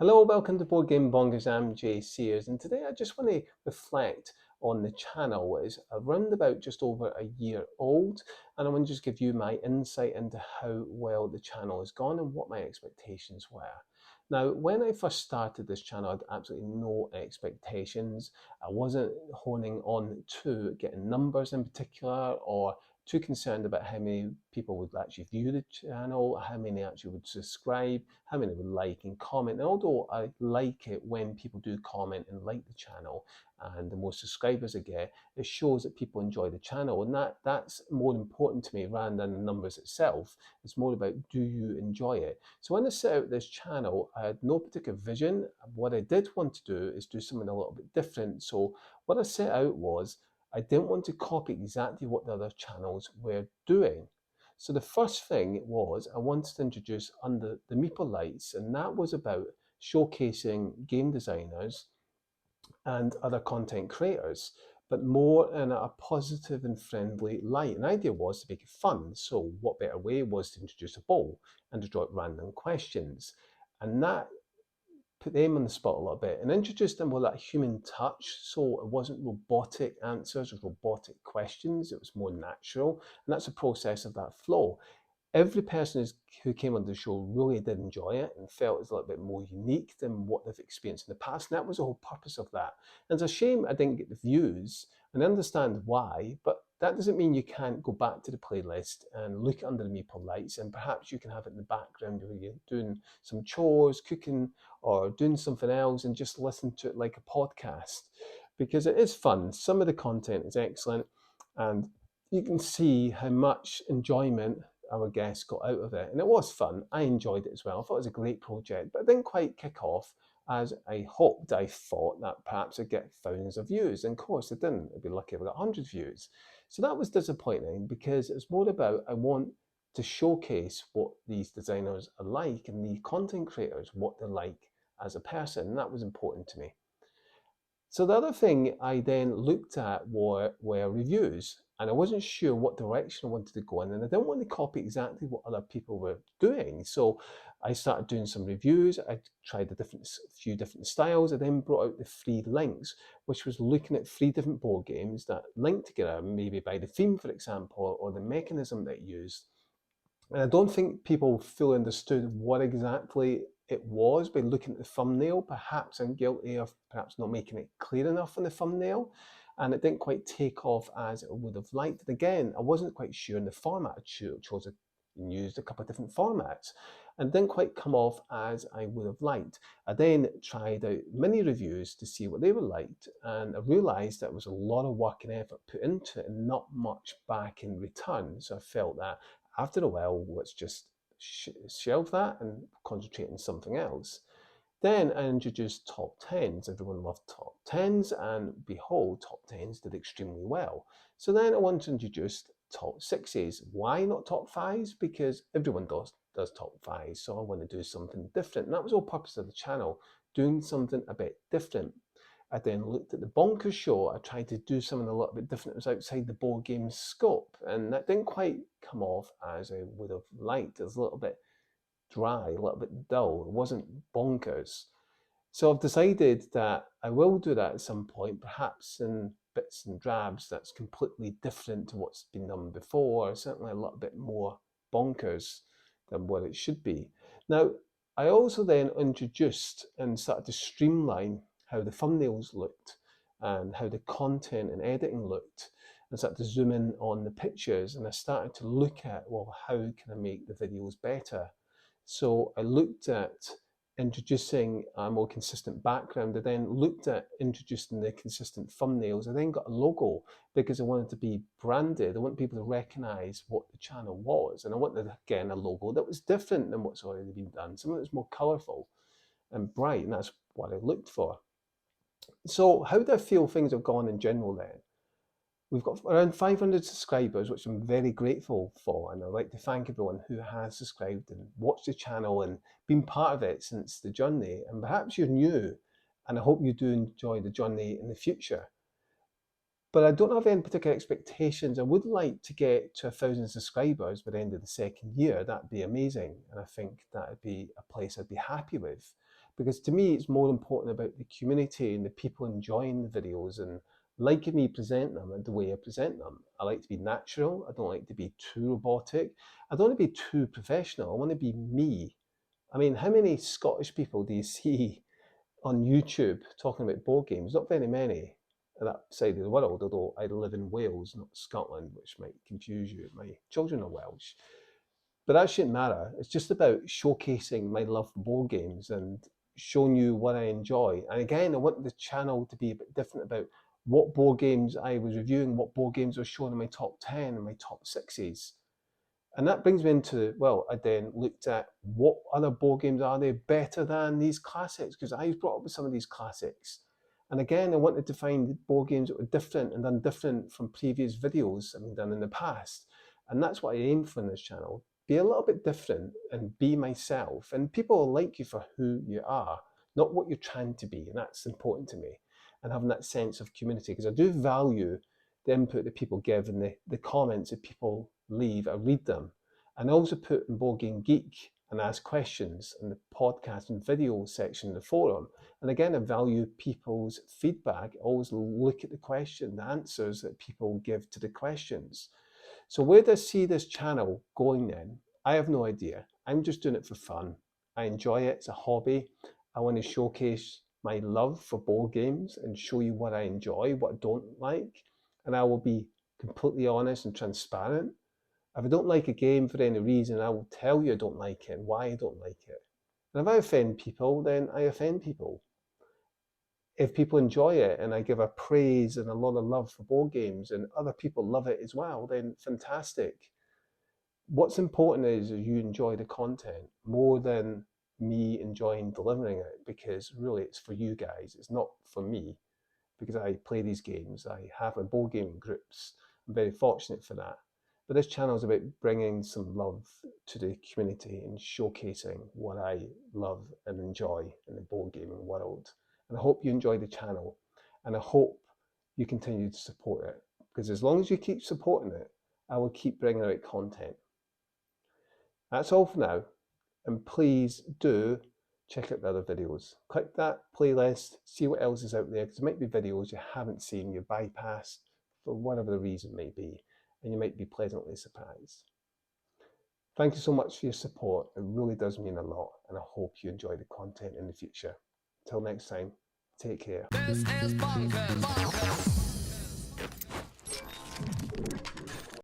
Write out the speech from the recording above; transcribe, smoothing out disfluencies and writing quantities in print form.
Hello, welcome to Board Game Bonkers. I'm Jay Sears, and today I just want to reflect on the channel. It's around about just over a year old, and I want to just give you my insight into how well the channel has gone and what my expectations were. Now, when I first started this channel, I had absolutely no expectations. I wasn't honing on to getting numbers in particular or too concerned about how many people would actually view the channel, how many actually would subscribe, how many would like and comment. And although I like it when people do comment and like the channel, and the more subscribers I get, it shows that people enjoy the channel. And that's more important to me rather than the numbers itself. It's more about, do you enjoy it? So when I set out this channel, I had no particular vision. What I did want to do is do something a little bit different. So what I set out was, I didn't want to copy exactly what the other channels were doing. So the first thing was I wanted to introduce under the Meeple Lights, and that was about showcasing game designers and other content creators, but more in a positive and friendly light. And the idea was to make it fun. So what better way was to introduce a poll and to draw out random questions. And that put them on the spot a little bit and introduced them with that human touch. So it wasn't robotic answers or robotic questions, it was more natural. And that's the process of that flow. Every person who came on the show really did enjoy it and felt it was a little bit more unique than what they've experienced in the past. And that was the whole purpose of that. And it's a shame I didn't get the views, and I understand why, but that doesn't mean you can't go back to the playlist and look under the Maple Lights, and perhaps you can have it in the background where you're doing some chores, cooking, or doing something else and just listen to it like a podcast, because it is fun. Some of the content is excellent, and you can see how much enjoyment our guests got out of it. And it was fun. I enjoyed it as well. I thought it was a great project, but it didn't quite kick off as I hoped. I thought that perhaps I'd get thousands of views. And of course, it didn't. I'd be lucky if I got 100 views. So that was disappointing because it's more about, I want to showcase what these designers are like and the content creators, what they're like as a person. And that was important to me. So the other thing I then looked at were reviews, and I wasn't sure what direction I wanted to go in, and I didn't want to copy exactly what other people were doing. So I started doing some reviews. I tried few different styles. I then brought out the free links, which was looking at 3 different board games that linked together, maybe by the theme, for example, or the mechanism that used. And I don't think people fully understood what exactly it was by looking at the thumbnail. Perhaps I'm guilty of perhaps not making it clear enough on the thumbnail, and it didn't quite take off as I would have liked. And again, I wasn't quite sure in the format I chose and used a couple of different formats, and didn't quite come off as I would have liked. I then tried out mini reviews to see what they were liked, and I realised that was a lot of work and effort put into it and not much back in return. So I felt that after a while, let's just shelve that and concentrate on something else. Then I introduced top 10s. Everyone loved top 10s, and behold, top 10s did extremely well. So then I wanted to introduce top 6s. Why not top 5s? Because everyone does top 5s, so I want to do something different. And that was the whole purpose of the channel, doing something a bit different. I then looked at the Bonkers show. I tried to do something a little bit different. It was outside the board game scope, and that didn't quite come off as I would have liked. It was a little bit dry, a little bit dull. It wasn't bonkers. So I've decided that I will do that at some point, perhaps in bits and drabs that's completely different to what's been done before, certainly a little bit more bonkers than what it should be. Now, I also then introduced and started to streamline how the thumbnails looked and how the content and editing looked. I started to zoom in on the pictures, and I started to look at, well, how can I make the videos better? So I looked at introducing a more consistent background. I then looked at introducing the consistent thumbnails. I then got a logo because I wanted to be branded. I want people to recognize what the channel was. And I wanted, again, a logo that was different than what's already been done, something that's more colorful and bright. And that's what I looked for. So how do I feel things have gone in general then? We've got around 500 subscribers, which I'm very grateful for, and I'd like to thank everyone who has subscribed and watched the channel and been part of it since the journey. And perhaps you're new, and I hope you do enjoy the journey in the future. But I don't have any particular expectations. I would like to get to 1,000 subscribers by the end of the second year. That'd be amazing, and I think that'd be a place I'd be happy with. because to me it's more important about the community and the people enjoying the videos and liking me present them and the way I present them. I like to be natural. I don't like to be too robotic. I don't want to be too professional. I want to be me. I mean, how many Scottish people do you see on YouTube talking about board games? Not very many on that side of the world, although I live in Wales, not Scotland, which might confuse you. My children are Welsh. But that shouldn't matter. It's just about showcasing my love for board games and showing you what I enjoy. And again, I want the channel to be a bit different about what board games I was reviewing, what board games I was showing in my top 10 and my top sixes. And that brings me into, well, I then looked at what other board games are there better than these classics, because I was brought up with some of these classics. And again, I wanted to find board games that were different and done different from previous videos I've done in the past. And that's what I aim for in this channel. Be a little bit different and be myself. And people will like you for who you are, not what you're trying to be. And that's important to me. And having that sense of community, because I do value the input that people give and the comments that people leave. I read them. And I also put in Board Game Geek and ask questions in the podcast and video section of the forum. And again, I value people's feedback. I always look at the question, the answers that people give to the questions. So where do I see this channel going then? I have no idea. I'm just doing it for fun. I enjoy it. It's a hobby. I want to showcase my love for board games and show you what I enjoy, what I don't like. And I will be completely honest and transparent. If I don't like a game for any reason, I will tell you I don't like it and why I don't like it. And if I offend people, then I offend people. If people enjoy it and I give a praise and a lot of love for board games and other people love it as well, then fantastic. What's important is you enjoy the content more than me enjoying delivering it, because really it's for you guys. It's not for me, because I play these games. I have my board gaming groups. I'm very fortunate for that. But this channel is about bringing some love to the community and showcasing what I love and enjoy in the board gaming world. And I hope you enjoy the channel, and I hope you continue to support it, because as long as you keep supporting it, I will keep bringing out content. That's all for now, and please do check out the other videos. Click that playlist, see what else is out there, because there might be videos you haven't seen, you bypassed for whatever the reason may be, and you might be pleasantly surprised. Thank you so much for your support. It really does mean a lot, and I hope you enjoy the content in the future. Until next time, take care. This is Bonkers.